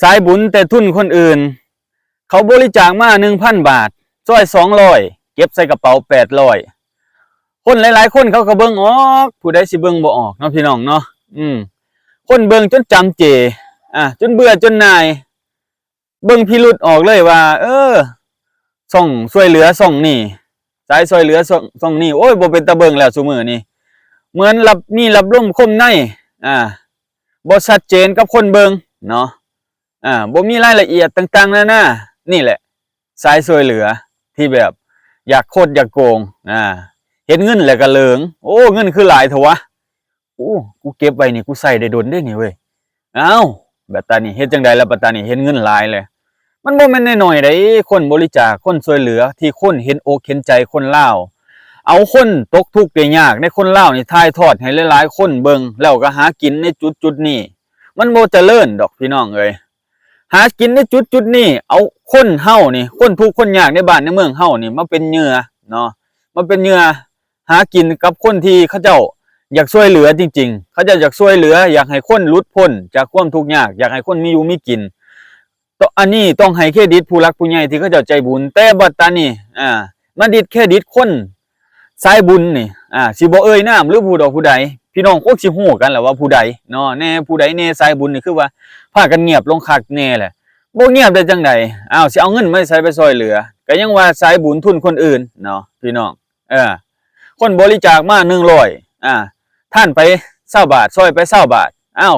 สายบุญแต่ทุนคนอื่นเขาบริจาคมา 1,000 บาทซ้อย200เก็บใส่กระเป๋า800คนหลายๆคนเขาก็เบิ่งออกผู้ใดสิเบิ่งบ่ออกเนาะพี่น้องเนาะคนเบิ่งจนจำเจจนเบื่อจนนายเบิ่งพิรุธออกเลยว่าส่องช่วยเหลือส่องนี่สายช่วยเหลือส่องนี่โอ้ยบ่เป็นตาเบิ่งแล้วซุมื้อนี้เหมือนรับลมคมในบ่ชัดเจนกับคนเบิ่งเนาะบ่มีรายละเอียดต่างๆนานานี่แหละสายช่วยเหลือที่แบบอยากโคตรอยากโกงเห็นเงินแล้วก็เหลิงโอ้เงินคือหลายเถอะวะโอ้กูเก็บไว้นี่กูใส่ได้โดนได้นี่เว้ยแบบตานี่เฮ็ดจังได๋ล่ะบัดตานี่เห็นเงินหลายเลยมันบ่แม่นน้อยๆเด้คนบริจาคคนช่วยเหลือที่คนเห็นอกเห็นใจคนลาวเอาคนตกทุกข์ได้ยากในคนลาวนี่ถ่ายทอดให้หลายๆคนเบิ่งแล้วก็หากินในจุดๆนี้มันบ่เจริญดอกพี่น้องเอ้ยหากินในจุดนี้เอาคนเฮานี่คนทุกข์คนยากในบ้านในเมืองเฮานี่มาเป็นเหยื่อเนาะมาเป็นเหยื่อหากินกับคนที่เขาเจ้าอยากช่วยเหลือจริงๆเขาจะอยากช่วยเหลืออยากให้คนหลุดพ้นจากความทุกข์ยากอยากให้คนมีอยู่มีกินอันนี้ต้องให้เครดิตผู้รักผู้ใหญ่ที่เขาเจ้าใจบุญแต่บัดตานี่มาดิดเครดิตคนสายบุญนี่สิบ่เอ่ยนามหรือผู้ใดผู้ใดพี่น้องคงสิฮู้กันแหละว่าผู้ใดเนาะแน่ผู้ใดแน่สายบุญนี่คือว่าพากันเงียบลงคักแน่แหละบ่เงียบได้จังได๋สิเอาเงินมาใช้ไปช่วยเหลือก็ยังว่าสายบุญทุนคนอื่นเนาะพี่น้องคนบริจาคมา100ท่านไป20 บาทซอยไป20 บาท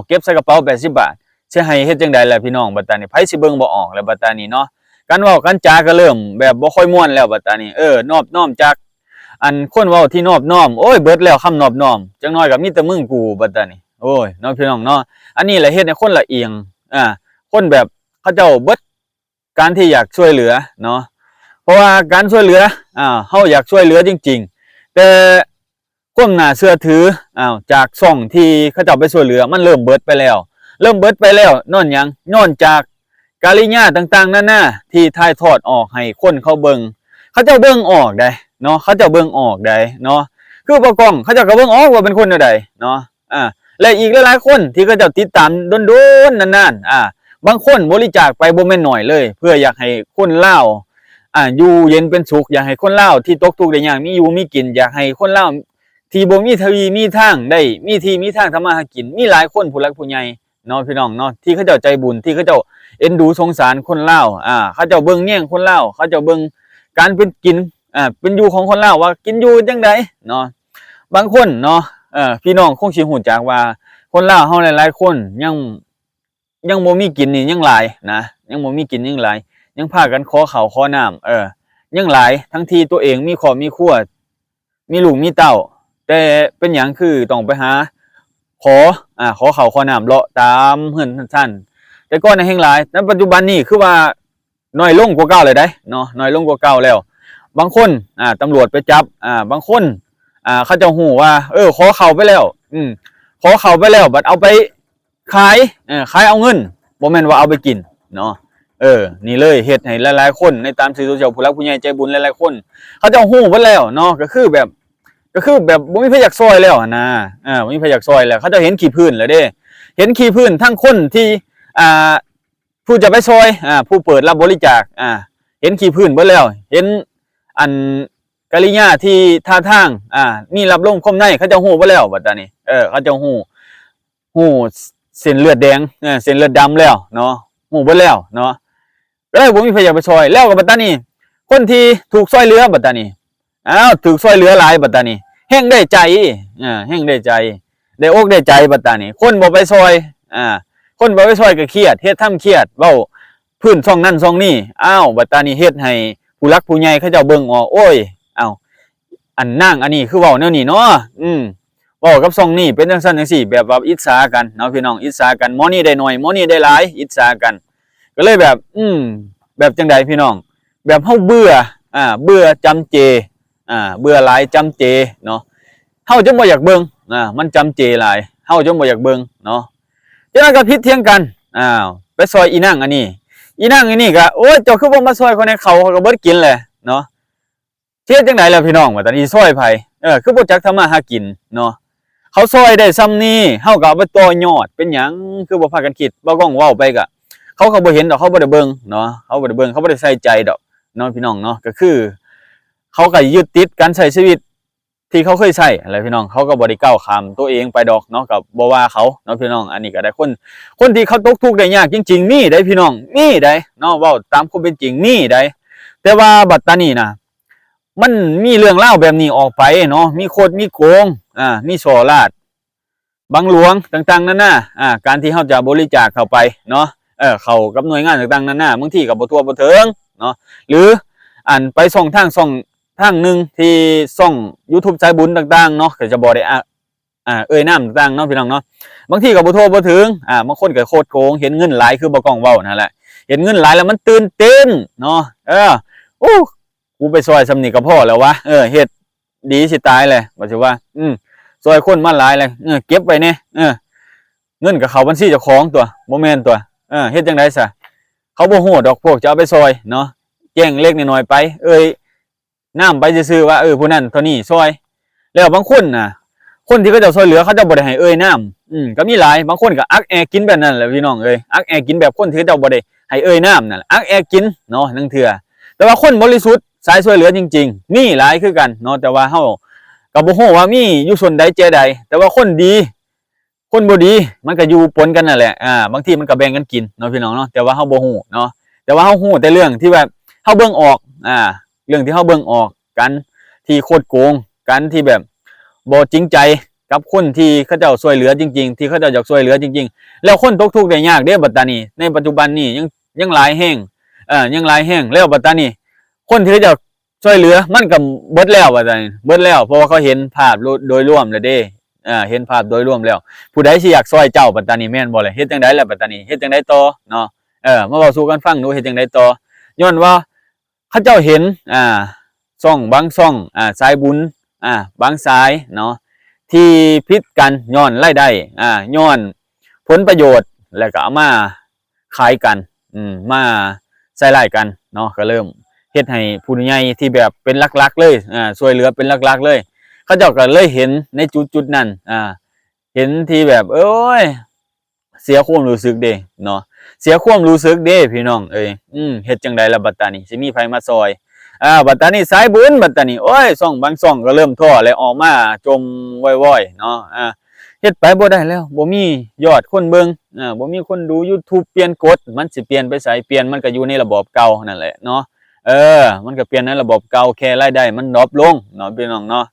เก็บใส่กระเป๋า80 บาทสิให้เฮ็ดจังได๋ล่ะพี่น้องบัดตานี้ไผสิเบิ่งบ่ออกแล้วบัดตานี้เนาะการเว้ากันจาก็เริ่มแบบบ่ค่อยม่วนแล้วบัดตานี้นอบน้อมจากอันคนเว้าที่นอบน้อมโอ้ยเบิดแล้วคำนอบน้อมจังน้อยก็มีแต่มึงกูบัดตานี้โอ้ยเนาะพี่น้องเนาะอันนี้แหละเฮ็ดให้คนละเอียงคนแบบเขาเจ้าเบิดการที่อยากช่วยเหลือเนาะเพราะว่าการช่วยเหลือเฮาอยากช่วยเหลือจริงๆแต่ความน่าเชื่อถือจากช่องที่เขาเจ้าไปช่วยเหลือมันเริ่มเบิดไปแล้วนอนหยังนอนจากกาลิญาต่างๆนั่นน่ะที่ถ่ายทอดออกให้คนเขาเบิ่งเขาเจ้าเบิ่งออกได้เนาะเขาเจ้าเบิ่งออกได้เนาะคือบ่กล้องเขาเจ้าก็เบิ่งออกว่าเป็นคนใดเนาะและอีกหลายๆคนที่เขาเจ้าติดตามโดนๆนานๆบางคนบริจาคไปบ่แม่นน้อยเลยเพื่ออยากให้คนลาวอยู่เย็นเป็นสุขอยากให้คนลาวที่ตกทุกข์ได้ยากมีอยู่มีกินอยากให้คนลาวที่บ่มีทวีมีทางได้มีที่มีทางทำมาหากินมีหลายคนผู้หลักผู้ใหญ่เนาะพี่น้องเนาะที่เขาเจ้าใจบุญที่เขาเจ้าเอ็นดูสงสารคนลาวเขาเจ้าเบิ่งแย่งคนลาวเขาเจ้าเบิ่งการเป็นกินเป็นอยู่ของคนลาวว่ากินอยู่จังไดเนาะบางคนเนาะพี่น้องคงสิฮู้จักว่าคนลาวเฮาหลายๆคนยังบ่มีกินนี่ยังหลายนะยังบ่มีกินยังหลายยังพากันขอข้าวขอน้ำยังหลายทั้งที่ตัวเองมีครอบมีครัวมีลูกมีเต้าแต่เป็นหยังคือต้องไปหาขอข้าวขอน้ำเลาะตามเฮือนท่านแต่ก่อนแห่งหลายในปัจจุบันนี้คือว่าน้อยลงกว่าเก่าเลยได้เนาะน้อยลงกว่าเก่าแล้วบางคนตำรวจไปจับบางคนเขาจะฮู้ว่าขอเข้าไปแล้วขอเข้าไปแล้วบัดเอาไปขายเอาเงินบ่แม่นว่าเอาไปกินเนาะนี่เลยเฮ็ดให้หลายๆคนในตามสื่อโซเชียลผู้หลักผู้ใหญ่ใจบุญหลายๆคนเขาจะฮู้เบิดแล้วเนาะก็คือแบบบ่มีไผอยากซอยแล้วนะบ่มีไผอยากซอยแล้วเขาจะเห็นขี้พื้นแล้วเด้เห็นขี้พื้นทั้งคนที่ผู้จะไปซอยผู้เปิดรับบริจาคเห็นขี้พื้นเบิดแล้วเห็นอันกาลิญาที่ท่าทางมีรับลมคมในเขาจะฮู้เบิดแล้วบัดตานี้เขาจะฮู้เส้นเลือดแดงเส้นเลือดดำแล้วเนาะฮู้เบิดแล้วเนาะแล้วบ่มีไผอยากไปซอยแล้วก็บัดตานี้คนที่ถูกซอยเหลือบัดตานี้ถูกซอยเหลือหลายบัดตานี้แห้งได้ใจแห้งได้ใจได้อกได้ใจบัดตานี้คนบ่ไปซอยคนบ่ไปซอยก็เครียดเฮ็ดทำเครียดเว้าพื้นช่องนั้นช่องนี้บัดตานี้เฮ็ดให้ผู้หลักผู้ใหญ่เขาเจ้าเบิ่งออกโอ้ยอันนางอันนี้คือเว้าแนวนี้เนาะเว้ากับช่องนี้เป็นจังซั่นจังซี่แบบว่าอิจฉากันเนาะพี่น้องอิจฉากันหมอนี่ได้น้อยหมอนี่ได้หลายอิจฉากันก็เลยแบบแบบจังใดพี่น้องแบบเฮาเบื่อจำเจเบื่อหลายจำเจเนาะเฮาจะบ่อยากเบิ่งมันจำเจหลายเฮาจะบ่อยากเบิ่งเนาะจังนั้นก็ผิดเถียงกันไปซอยอีนางอันนี้ก็โอ้ยเจ้าคือบ่มาซอยคนให้เขาก็เบิดกินแหละเนาะเฮ็ดจังได๋ล่ะพี่น้องว่าตอนนี้ซอยไผคือบ่จักทำมาหากินเนาะเขาซอยได้ซ้ำนี้เฮาก็เอาไปต่อยอดเป็นหยังคือบ่พากันคิดบ่ก้องเว้าไปก็ เขาก็บ่เห็นดอกเขาบ่ได้เบิ่งเนาะเขาบ่ได้เบิ่งเขาบ่ได้ใส่ใจดอกเนาะพี่น้องเนาะก็คือเขาก็ยึดติดการใช้ชีวิตที่เขาเคยใช้อะไรพี่น้องเขาก็บ่ได้ก้าวข้ามตัวเองไปดอกเนาะก็บ่ว่าเขาเนาะพี่น้องอันนี้ก็ได้คนที่เขาตกทุกข์ได้ยากจริงๆมีได้พี่น้องมีได้เนาะเว้าตามความเป็นจริงมีได้แต่ว่าบัดตานี้นะมันมีเรื่องเล่าแบบนี้ออกไปเนาะมีโคตรมีโกงมีช่อราดบังหลวงต่างๆนั่นน่ะการที่เขาจะบริจาคเข้าไปเนาะเข้ากับหน่วยงานต่างๆนั่นน่ะบางทีก็บ่ทั่วบ่ถึงเนาะหรือไปช่องทางหนึ่งที่ช่อง YouTube สายบุญต่างๆเนาะก็จะบ่ได้เอ่ยนามต่างๆเนาะพี่น้องเนาะบางทีก็บ่ทั่วบ่ถึงบางคนก็โคตรโกงเห็นเงินหลายคือบ่กล้องเว้านั่นแหละเห็นเงินหลายแล้วมันตื่นเต้นเนาะกูไปซอยสำนีกับพ่อแล้ววะเฮ็ดดีสิตายเลยว่าสิว่าซอยคนมาหลายเลยเก็บไว้เนี่ยเงินกับเขาบัญชีเจ้าของตัวบ่แม่นตัวเฮ็ดจังได๋ซะเขาบ่ฮู้ดอกพวกจะเอาไปซอยเนาะแจ้งเล็กน้อยไปน้ำไปซื่อๆว่าผู้นั้นเท่านี้ซอยแล้วบางคนน่ะคนที่เขาจะซอยเหลือเขาจะบ่ได้ให้น้ำก็มีหลายบางคนก็อักแอกินแบบนั้นแหละพี่น้องอักแอกินแบบคนที่เขาจะบ่ได้ให้น้ำนั่นแหละอักแอกินเนาะนั่งเถื่อแต่ว่าคนบริสุทธิ์สายช่วยเหลือจริงๆมีหลายคือกันเนาะแต่ว่าเฮาก็บ่ฮู้ว่ามีอยู่ส่วนใดเจใดแต่ว่าคนดีคนบ่ดีมันก็อยู่ปนกันนั่นแหละบางทีมันก็แบ่งกันกินเนาะพี่น้องเนาะแต่ว่าเฮาบ่ฮู้เนาะแต่ว่าเฮาฮู้แต่เรื่องที่แบบเฮาเบิ่งออกเรื่องที่เฮาเบิ่งออกกันที่โคตรโกงกันที่แบบบ่จริงใจกับคนที่เขาเจ้าช่วยเหลือจริงๆที่เขาเจ้าอยากช่วยเหลือจริงๆแล้วคนตกทุกข์ได้ยากเด้บัดตานี้ในปัจจุบันนี้ยังหลายแห่งยังหลายแห่งแล้วบัดตานี้คนที่เขาเจ้าช่วยเหลือมันก็เบิดแล้วบัดตานี้เบิดแล้วเพราะว่าเขาเห็นภาพโดยรวมแล้วเด้เห็นภาพโดยรวมแล้วผู้ใดสิอยากช่วยเจ้าบัดตานี้แม่นบ่ล่ะเฮ็ดจังได๋ล่ะบัดตานี้เฮ็ดจังได๋ต่อเนาะมาเว้าสู่กันฟังหนูเฮ็ดจังได๋ต่อย้อนว่าเขาเจ้าเห็นช่องบางช่องสายบุญบางสายเนาะที่ผิดกันย้อนรายได้ย้อนผลประโยชน์แล้วก็เอามาขายกันมาใส่ร้ายกันเนาะก็เริ่มเฮ็ดให้ผู้ใหญ่ที่แบบเป็นหลักๆเลยช่วยเหลือเป็นหลักๆเลยเขาเจ้าก็เลยเห็นในจุดนั้นเห็นที่แบบเสียความรู้สึกเด้เนาะเสียความรู้สึกเด้พี่น้องเฮ็ดจังได๋ล่ะบัดตานี้สิมีไผมาซอยบัดตานี้สายบุญบัดตานี้ช่องบางช่องก็เริ่มท้อแล้วออกมาจมว้อยๆเนาะเฮ็ดไปบ่ได้แล้วบ่มียอดคนเบิ่งบ่มีคนดู YouTube เปลี่ยนกฎมันสิเปลี่ยนไปไสเปลี่ยนมันก็อยู่ในระบบเก่านั่นแหละเนาะมันก็เปลี่ยนในระบบเก่าแค่รายได้มันดรอปลงเนาะพี่น้องเนาะ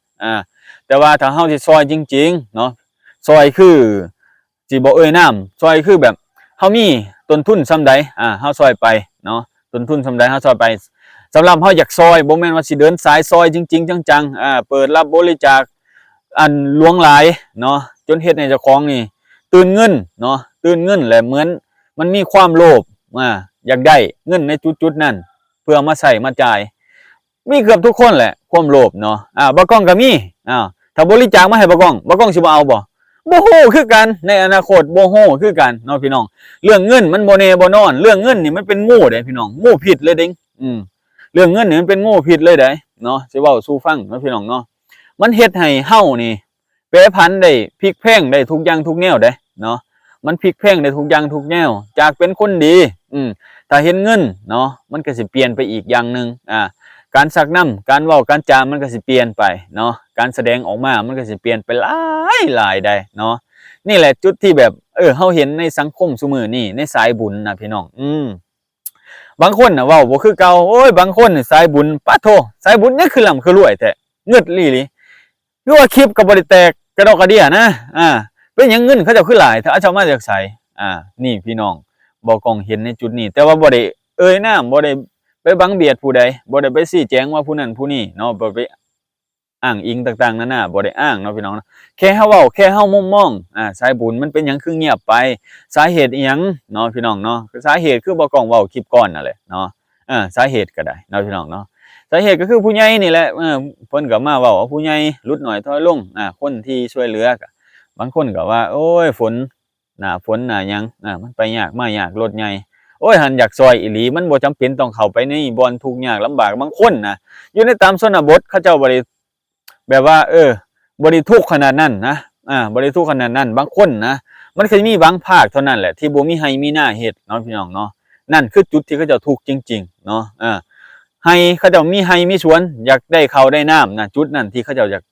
แต่ว่าถ้าเฮาสิซอยจริงๆเนาะซอยคือสิบ่น้ำซอยคือแบบเฮามีต้นทุนส่ำใดเฮาซอยไปเนาะต้นทุนส่ำใดเฮาซอยไปสำหรับเฮาอยากซอยบ่แม่นว่าสิเดินสายซอยจริงๆจังๆเปิดรับบริจาคหลวงหลายเนาะจนเฮ็ดให้เจ้าของนี่ตื่นเงินเนาะตื่นเงินแหละเหมือนมันมีความโลภอยากได้เงินในจุดๆนั้นเพื่อมาใช้มาจ่ายมีเกือบทุกคนแหละความโลภเนาะบ่กล้องก็มีถ้าบริจาคมาให้บ่กล้องสิบ่เอาบ่ฮู้คือกันในอนาคตบ่ฮู้คือกันเนาะพี่น้องเรื่องเงินมันบ่แน่บ่นอนเรื่องเงินนี่มันเป็นงูเด้พี่น้องงูพิษเลยเด้เรื่องเงินนี่มันเป็นงูพิษเลยเด้เนาะสิเว้าสู่ฟังเนาะพี่น้องเนาะมันเฮ็ดให้เฮานี่แปรผันได้พลิกแพลงได้ทุกอย่างทุกแนวเด้เนาะมันพลิกแพลงได้ทุกอย่างทุกแนวจากเป็นคนดีถ้าเห็นเงินเนาะมันก็สิเปลี่ยนไปอีกอย่างนึงการสักน้ำการเว้าการจามันก็สิเปลี่ยนไปเนาะการแสดงออกมามันก็สิเปลี่ยนไปหลายได้เนาะนี่แหละจุดที่แบบเฮาเห็นในสังคมซุมื้อนี้ในสายบุญนะพี่น้องบางคนน่ะเว้าบ่คือเก่าบางคนนี่สายบุญปะโถสายบุญนี่คือร่ำคือรวยแท้เงิดอีหลีคือว่าคลิปก็บ่ได้แตกกระดอกกระเดี่ยนะเป็นหยังเงินเขาเจ้าคือหลายถ้าเอาเจ้ามาจากไสนี่พี่น้องบ่กล้องเห็นในจุดนี้แต่ว่าบ่ได้นามบ่ได้ไปบังเบียดผู้ใดบ่ได้ไปชี้แจงว่าผู้นั้นผู้นี้เนาะบ่ไปอ้างอิงต่างๆนั่นน่ะบ่ได้อ้างเนาะพี่น้องแค่เฮาเว้าแค่เฮามองสายบุญมันเป็นหยังคือเงียบไปสาเหตุอีหยังเนาะพี่น้องเนาะสาเหตุคือบ่กล้องเว้าคลิปก่อนนั่นแหละเนาะสาเหตุก็ได้เนาะพี่น้องเนาะสาเหตุก็คือผู้ใหญ่นี่แหละเพิ่นก็มาเว้าว่าผู้ใหญ่ลดน้อยถอยลงคนที่ช่วยเหลือก็บางคนก็ว่าฝนหน้าฝนหน้าหยังมันไปยากมายากรถใหญ่หันอยากซอยอีหลีมันบ่จำเป็นต้องเข้าไปในบ่อนทุกข์ยากลำบากบางคนนะอยู่ในตามชนบทเขาเจ้าบ่ได้แบบว่าบ่ได้ทุกข์ขนาดนั้นนะบ่ได้ทุกข์ขนาดนั้นบางคนนะมันก็มีบางภาคเท่านั้นแหละที่บ่มีไร่มีนาเฮ็ดเนาะพี่น้องเนาะ นั่นคือจุดที่เขาเจ้าทุกข์จริงๆเนาะให้เขาเจ้ามีให้มีสวนอยากได้ข้าวได้น้ำนะจุดนั้นที่เขาเจ้าอยาก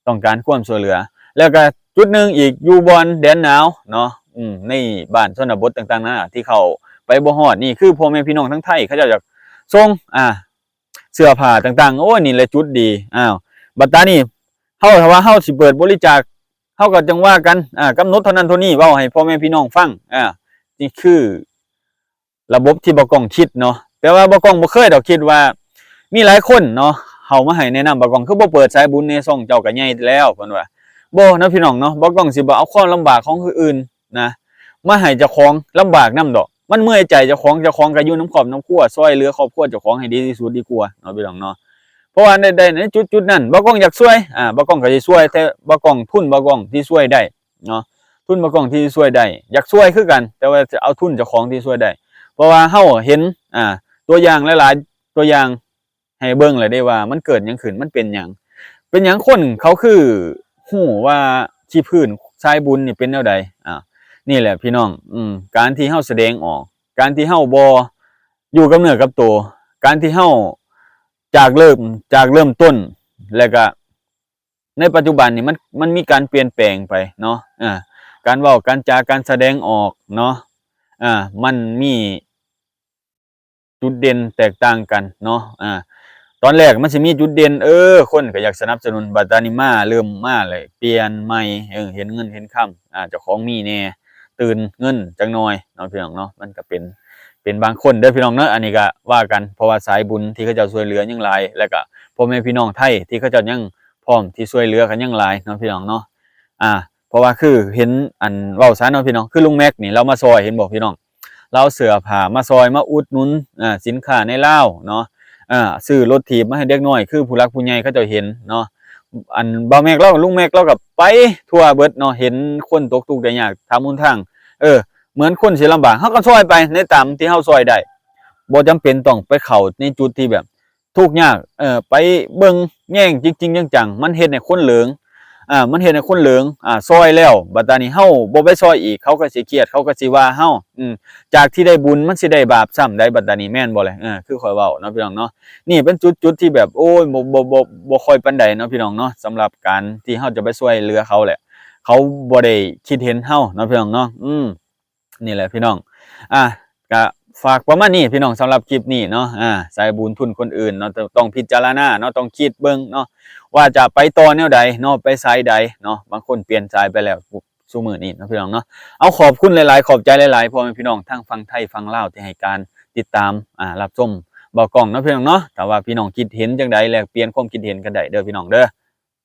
ต้องการความช่วยเหลือแล้วก็จุดหนึ่งอีกอยู่บอนแดนหนาวเนาะในบ้านชนบทต่างๆนะที่เขาไปบ่ฮอดนี่คือพ่อแม่พี่น้องทั้งไทยเขาเจ้าอยากส่งเสื้อผ้าต่างๆโอ้นี่แหละจุดดีบัดตานี่เฮาถ้าว่าเฮาสิเปิดบริจาคเฮาก็จังว่ากันกำหนดเท่านั้นเท่านี้เว้าให้พ่อแม่พี่น้องฟังนี่คือระบบที่บ่กล้องคิดเนาะแต่ว่าบ่กล้องบ่เคยดอกคิดว่ามีหลายคนเนาะเฮามาให้แนะนำบ่กล้องคือบ่เปิดสายบุญในช่องเจ้าก็ใหญ่แล้วเพิ่นว่าบ่นะพี่น้องเนาะบ่กล้องสิบ่เอาความลำบากของคนอื่นนะมาให้เจ้าของลำบากนำดอกมันเมื่อยใจเจ้าของก็อยู่น้ำครอบน้ำครัวซอยเหลือครอบครัวเจ้าของให้ดีที่สุดดีกว่าเนาะพี่น้องเนาะเพราะว่าได้ในจุดนั้นบ่กล้องอยากช่วยบ่กล้องก็สิช่วยแต่บ่กล้องทุนบ่กล้องที่ช่วยได้เนาะทุนบ่กล้องที่ช่วยได้อยากช่วยคือกันแต่ว่าจะเอาทุนเจ้าของที่ช่วยได้เพราะว่าเฮาเห็นตัวอย่างหลายๆตัวอย่างให้เบิ่งเลยได้ว่ามันเกิดหยังขึ้นมันเป็นหยังคนเขาคือฮู้ว่าที่พื้นสายบุญนี่เป็นแนวใดนี่แหละพี่น้องการที่เฮาแสดงออกการที่เฮาบ่อยู่กับเนื้อกับตัวการที่เฮาจากเริ่มต้นแล้วก็ในปัจจุบันนี่มันมีการเปลี่ยนแปลงไปเนาะการเว้าการจาการแสดงออกเนาะมันมีจุดเด่นแตกต่างกันเนาะตอนแรกมันสิมีจุดเด่นคนก็อยากสนับสนุนบัดตานี้มาเริ่มมาเลยเปลี่ยนใหม่เห็นเงินเห็นค่ำเจ้าของมีแน่ตื่นเงินจักหน่อยเนาะพี่น้องเนาะมันก็เป็นบางคนเด้อพี่น้องเนาะอันนี้ก็ว่ากันเพราะว่าสายบุญที่เขาเจ้าช่วยเหลือยังหลายแล้วก็พ่อแม่พี่น้องไทยที่เขาเจ้ายังพร้อมที่ช่วยเหลือกันยังหลายเนาะพี่น้องเนาะเพราะว่าคือเห็นอันเว้าซะเนาะพี่น้องคือลุงแม็กนี่เรามาซอยเห็นบ่พี่น้องเราเสื้อผ้ามาซอยมาอุดหนุนสินค้าในลาวเนาะซื้อรถถีบมาให้เด็กน้อยคือผู้หลักผู้ใหญ่เขาเจ้าเห็นเนาะอันบ่าวแม็กเราลุงแม็กเราก็ไปทั่วเบิดเนาะเห็นคนตกทุกข์ได้ยากถามหนทางเหมือนคนสิลำบากเฮาก็ช่วยไปในตามที่เฮาช่วยได้บ่จำเป็นต้องไปเข้าในจุดที่แบบทุกข์ยากไปเบิ่งแย่งจริงๆจังๆมันเฮ็ดให้คนเหลิงมันเฮ็ดให้คนเหลิงซอยแล้วบัดตานี้เฮาบ่ไปซอยอีกเขาก็สิเครียดเขาก็สิว่าเฮาจากที่ได้บุญมันสิได้บาปซ้ำได้บัดตานี้แม่นบ่ล่ะคือข้อยเว้าเนาะพี่น้องเนาะนี่เป็นจุดที่แบบโอ้ยบ่ค่อยปานใดเนาะพี่น้องเนาะสำหรับการที่เฮาจะไปช่วยเหลือเขาแหละเขาบ่ได้คิดเห็นเฮาเนาะพี่น้องเนาะนี่แหละพี่น้องก็ฝากประมาณนี้พี่น้องสำหรับคลิปนี้เนาะสายบุญทุนคนอื่นเนาะต้องพิจารณาเนาะต้องคิดเบิ่งเนาะว่าจะไปต่อแนวใดเนาะไปสายใดเนาะบางคนเปลี่ยนสายไปแล้วซุมื้อนี้เนาะพี่น้องเนาะเอาขอบคุณหลายๆขอบใจหลายๆพ่อแม่พี่น้องทั้งฝั่งไทยฝั่งลาวที่ให้การติดตามรับชมบ่าวกล้องเนาะพี่น้องเนาะถ้าว่าพี่น้องคิดเห็นจังใดแลกเปลี่ยนความคิดเห็นกันได้เด้อพี่น้องเด้อ